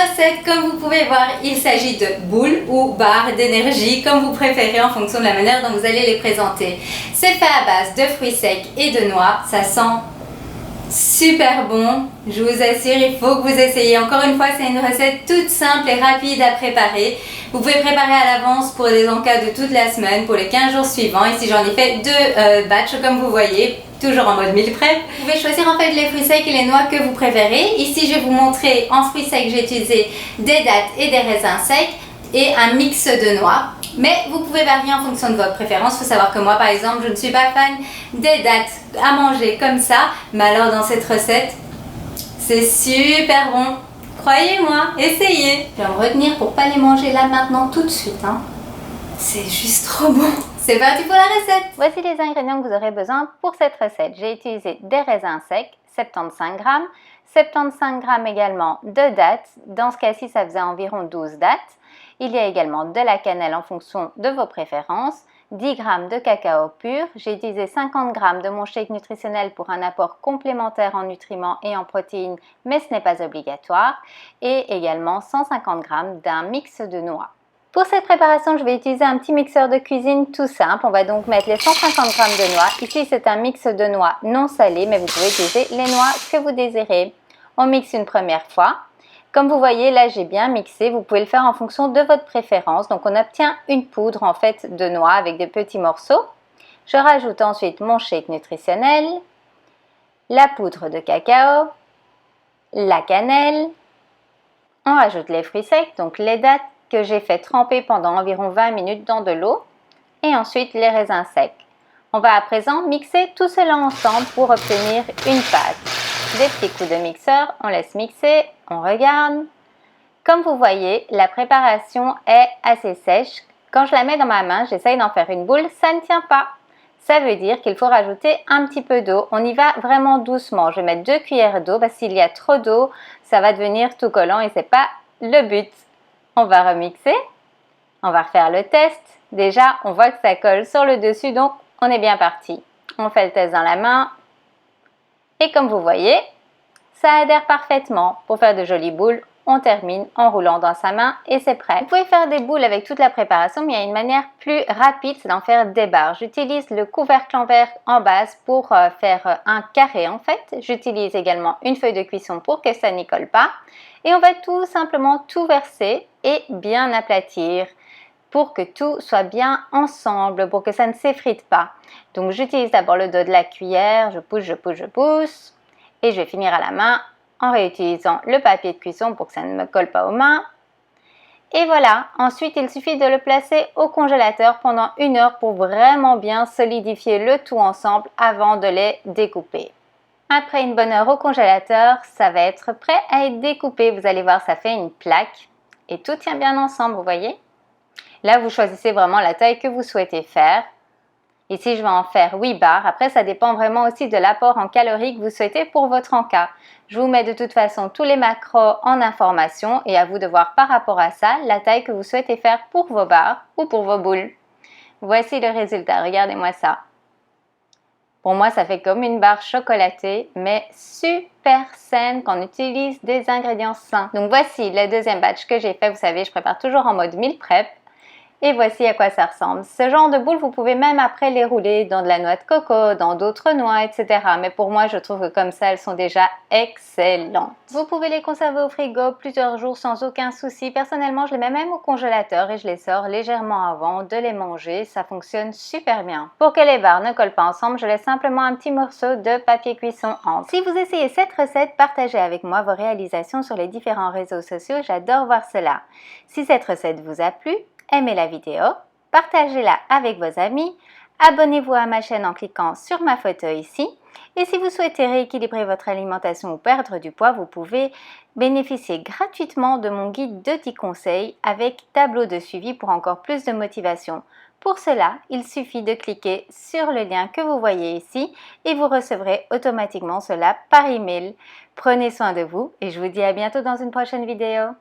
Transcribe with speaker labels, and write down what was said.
Speaker 1: recette, comme vous pouvez voir, il s'agit de boules ou barres d'énergie, comme vous préférez en fonction de la manière dont vous allez les présenter. C'est fait à base de fruits secs et de noix, ça sent super bon, je vous assure, il faut que vous essayiez. Encore une fois, c'est une recette toute simple et rapide à préparer. Vous pouvez préparer à l'avance pour les encas de toute la semaine, pour les 15 jours suivants. Ici, j'en ai fait deux batchs comme vous voyez, toujours en mode meal prep. Vous pouvez choisir en fait les fruits secs et les noix que vous préférez. Ici, je vais vous montrer en fruits secs, j'ai utilisé des dattes et des raisins secs et un mix de noix. Mais vous pouvez varier en fonction de votre préférence. Il faut savoir que moi, par exemple, je ne suis pas fan des dattes à manger comme ça. Mais alors, dans cette recette, c'est super bon. Croyez-moi, essayez. Je vais me retenir pour pas les manger là maintenant tout de suite. C'est juste trop bon. C'est parti pour la recette. Voici les ingrédients que vous aurez besoin pour cette recette. J'ai utilisé des raisins secs, 75 g, 75 g également de dattes. Dans ce cas-ci, ça faisait environ 12 dattes. Il y a également de la cannelle en fonction de vos préférences, 10 g de cacao pur, j'ai utilisé 50 g de mon shake nutritionnel pour un apport complémentaire en nutriments et en protéines, mais ce n'est pas obligatoire, et également 150 g d'un mix de noix. Pour cette préparation, je vais utiliser un petit mixeur de cuisine tout simple. On va donc mettre les 150 g de noix. Ici, c'est un mix de noix non salé, mais vous pouvez utiliser les noix que vous désirez. On mixe une première fois. Comme vous voyez, là, j'ai bien mixé. Vous pouvez le faire en fonction de votre préférence. Donc, on obtient une poudre, en fait, de noix avec des petits morceaux. Je rajoute ensuite mon shake nutritionnel, la poudre de cacao, la cannelle. On rajoute les fruits secs, donc les dattes que j'ai fait tremper pendant environ 20 minutes dans de l'eau. Et ensuite, les raisins secs. On va à présent mixer tout cela ensemble pour obtenir une pâte. Des petits coups de mixeur, on laisse mixer, on regarde. Comme vous voyez, la préparation est assez sèche. Quand je la mets dans ma main, j'essaye d'en faire une boule, ça ne tient pas. Ça veut dire qu'il faut rajouter un petit peu d'eau. On y va vraiment doucement. Je vais mettre 2 cuillères d'eau parce que s'il y a trop d'eau, ça va devenir tout collant et ce n'est pas le but. On va remixer, on va refaire le test. Déjà, on voit que ça colle sur le dessus, donc on est bien parti. On fait le test dans la main. Et comme vous voyez, ça adhère parfaitement. Pour faire de jolies boules, on termine en roulant dans sa main et c'est prêt. Vous pouvez faire des boules avec toute la préparation, mais il y a une manière plus rapide, c'est d'en faire des barres. J'utilise le couvercle en verre en base pour faire un carré en fait. J'utilise également une feuille de cuisson pour que ça n'y colle pas. Et on va tout simplement tout verser et bien aplatir pour que tout soit bien ensemble, pour que ça ne s'effrite pas. Donc j'utilise d'abord le dos de la cuillère, je pousse, je pousse, je pousse. Et je vais finir à la main en réutilisant le papier de cuisson pour que ça ne me colle pas aux mains. Et voilà, ensuite il suffit de le placer au congélateur pendant 1 heure pour vraiment bien solidifier le tout ensemble avant de les découper. Après une bonne heure au congélateur, ça va être prêt à être découpé. Vous allez voir, ça fait une plaque et tout tient bien ensemble, vous voyez. Là, vous choisissez vraiment la taille que vous souhaitez faire. Ici, je vais en faire 8 barres. Après, ça dépend vraiment aussi de l'apport en calories que vous souhaitez pour votre encas. Je vous mets de toute façon tous les macros en information et à vous de voir par rapport à ça la taille que vous souhaitez faire pour vos barres ou pour vos boules. Voici le résultat, regardez-moi ça. Pour moi, ça fait comme une barre chocolatée, mais super saine quand on utilise des ingrédients sains. Donc voici le deuxième batch que j'ai fait. Vous savez, je prépare toujours en mode meal prep. Et voici à quoi ça ressemble. Ce genre de boules, vous pouvez même après les rouler dans de la noix de coco, dans d'autres noix, etc. Mais pour moi, je trouve que comme ça, elles sont déjà excellentes. Vous pouvez les conserver au frigo plusieurs jours sans aucun souci. Personnellement, je les mets même au congélateur et je les sors légèrement avant de les manger. Ça fonctionne super bien. Pour que les barres ne collent pas ensemble, je laisse simplement un petit morceau de papier cuisson entre. Si vous essayez cette recette, partagez avec moi vos réalisations sur les différents réseaux sociaux. J'adore voir cela. Si cette recette vous a plu, aimez la vidéo, partagez-la avec vos amis, abonnez-vous à ma chaîne en cliquant sur ma photo ici. Et si vous souhaitez rééquilibrer votre alimentation ou perdre du poids, vous pouvez bénéficier gratuitement de mon guide de 10 conseils avec tableau de suivi pour encore plus de motivation. Pour cela, il suffit de cliquer sur le lien que vous voyez ici et vous recevrez automatiquement cela par email. Prenez soin de vous et je vous dis à bientôt dans une prochaine vidéo.